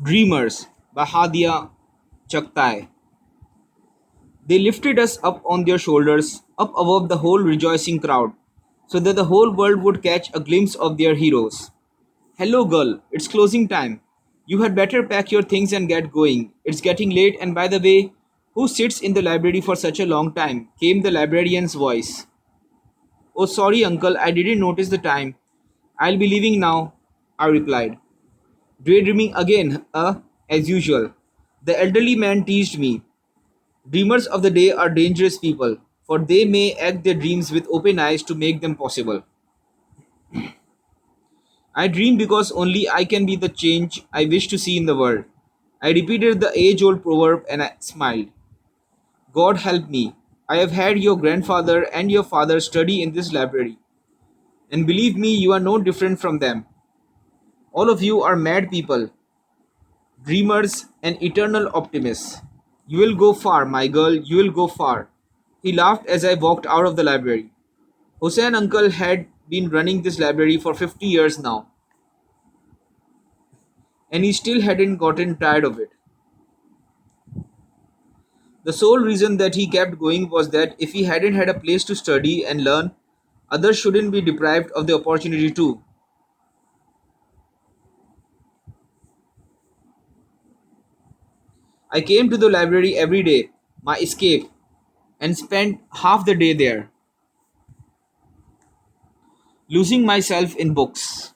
Dreamers by Hadia Chaktai. They lifted us up on their shoulders, up above the whole rejoicing crowd, so that the whole world would catch a glimpse of their heroes. Hello, girl, it's closing time. You had better pack your things and get going. It's getting late, and by the way, who sits in the library for such a long time? Came the librarian's voice. Oh, sorry, uncle, I didn't notice the time. I'll be leaving now, I replied. Daydreaming again, as usual. The elderly man teased me. Dreamers of the day are dangerous people, for they may act their dreams with open eyes to make them possible. I dream because only I can be the change I wish to see in the world. I repeated the age old proverb and I smiled. God help me. I have had your grandfather and your father study in this library, and believe me, you are no different from them. All of you are mad people, dreamers, and eternal optimists. You will go far, my girl, you will go far. He laughed as I walked out of the library. Hussein uncle had been running this library for 50 years now, and he still hadn't gotten tired of it. The sole reason that he kept going was that if he hadn't had a place to study and learn, others shouldn't be deprived of the opportunity too. I came to the library every day, my escape, and spent half the day there, losing myself in books.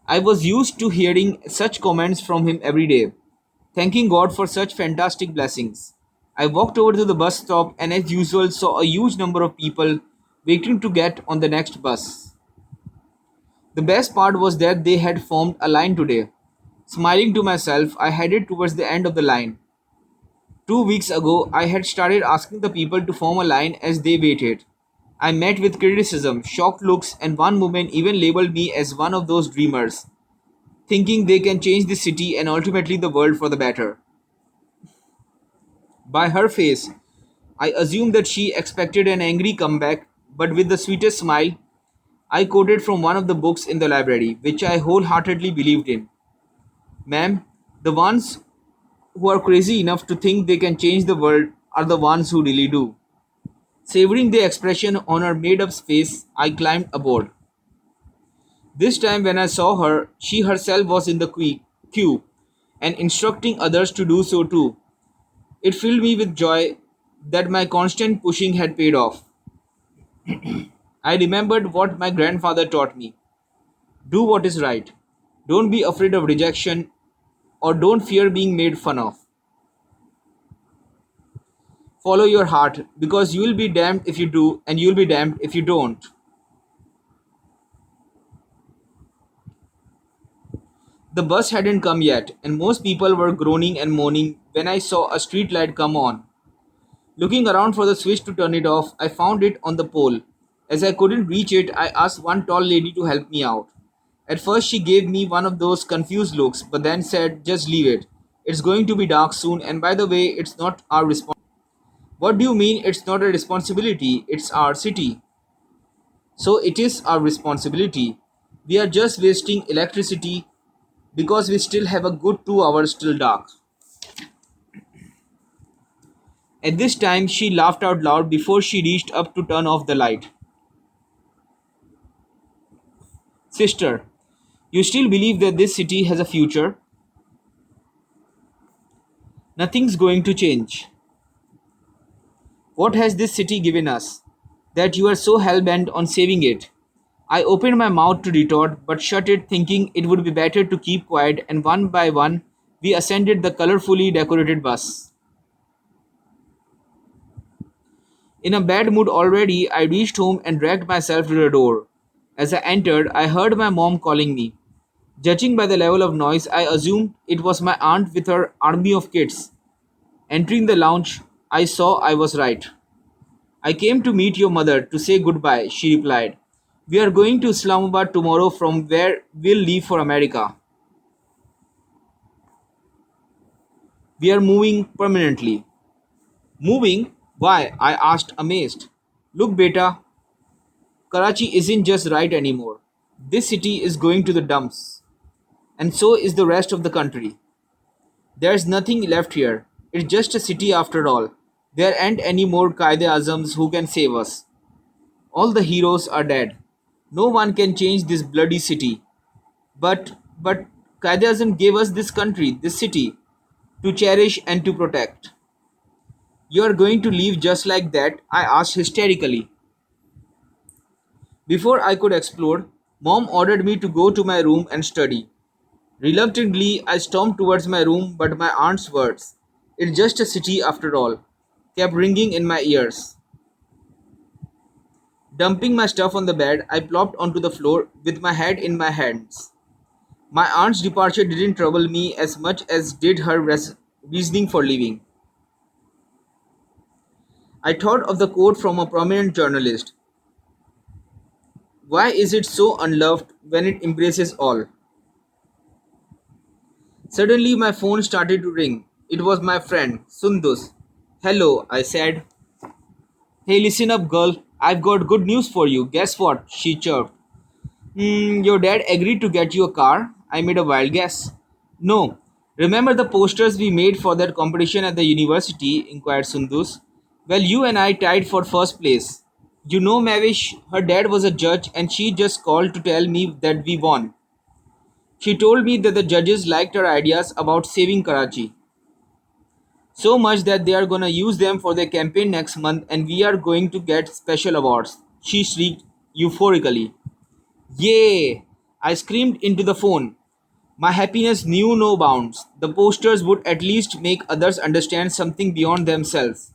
I was used to hearing such comments from him every day, thanking God for such fantastic blessings. I walked over to the bus stop and, as usual, saw a huge number of people waiting to get on the next bus. The best part was that they had formed a line today. Smiling to myself, I headed towards the end of the line. 2 weeks ago, I had started asking the people to form a line as they waited. I met with criticism, shocked looks, and one woman even labeled me as one of those dreamers, thinking they can change the city and ultimately the world for the better. By her face, I assumed that she expected an angry comeback, but with the sweetest smile, I quoted from one of the books in the library, which I wholeheartedly believed in. Ma'am, the ones who are crazy enough to think they can change the world are the ones who really do. Savoring the expression on her made up face, I climbed aboard. This time, when I saw her, she herself was in the queue and instructing others to do so too. It filled me with joy that my constant pushing had paid off. I remembered what my grandfather taught me: do what is right, don't be afraid of rejection, or don't fear being made fun of. Follow your heart, because you will be damned if you do, and you will be damned if you don't. The bus hadn't come yet, and most people were groaning and moaning when I saw a street light come on. Looking around for the switch to turn it off, I found it on the pole. As I couldn't reach it, I asked one tall lady to help me out. At first, she gave me one of those confused looks, but then said, just leave it. It's going to be dark soon, and by the way, it's not our responsibility. What do you mean it's not a responsibility? It's our city. So it is our responsibility. We are just wasting electricity because we still have a good 2 hours till dark. At this time, she laughed out loud before she reached up to turn off the light. Sister, you still believe that this city has a future? Nothing's going to change. What has this city given us that you are so hell bent on saving it? I opened my mouth to retort, but shut it, thinking it would be better to keep quiet, and one by one, we ascended the colorfully decorated bus. In a bad mood already, I reached home and dragged myself to the door. As I entered, I heard my mom calling me. Judging by the level of noise, I assumed it was my aunt with her army of kids. Entering the lounge, I saw I was right. I came to meet your mother to say goodbye, she replied. We are going to Islamabad tomorrow from where we'll leave for America. We are moving permanently. Moving? Why? I asked, amazed. Look, beta, Karachi isn't just right anymore. This city is going to the dumps. And so is the rest of the country. There's nothing left here. It's just a city after all. There aren't any more Qaeda-Azams who can save us. All the heroes are dead. No one can change this bloody city. But Qaeda-Azam gave us this country, this city, to cherish and to protect. You are going to leave just like that? I asked hysterically. Before I could explode, Mom ordered me to go to my room and study. Reluctantly, I stormed towards my room, but my aunt's words, "It's just a city after all," kept ringing in my ears. Dumping my stuff on the bed, I plopped onto the floor with my head in my hands. My aunt's departure didn't trouble me as much as did her reasoning for leaving. I thought of the quote from a prominent journalist: "Why is it so unloved when it embraces all?" Suddenly, my phone started to ring. It was my friend, Sundus. "Hello," I said. "Hey, listen up, girl. I've got good news for you. Guess what?" she chirped. Your dad agreed to get you a car? I made a wild guess. No. Remember the posters we made for that competition at the university? Inquired Sundus. Well, you and I tied for first place. You know, Mavish, her dad was a judge and she just called to tell me that we won. She told me that the judges liked her ideas about saving Karachi. So much that they are gonna use them for their campaign next month and we are going to get special awards. She shrieked euphorically. Yay! I screamed into the phone. My happiness knew no bounds. The posters would at least make others understand something beyond themselves.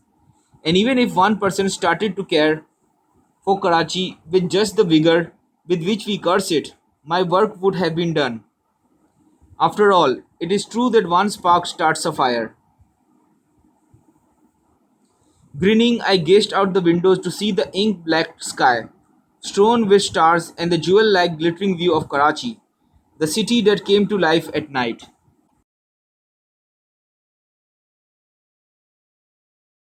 And even if one person started to care for Karachi with just the vigor with which we curse it, my work would have been done. After all, it is true that one spark starts a fire. Grinning, I gazed out the windows to see the ink black sky, strewn with stars, and the jewel like glittering view of Karachi, the city that came to life at night.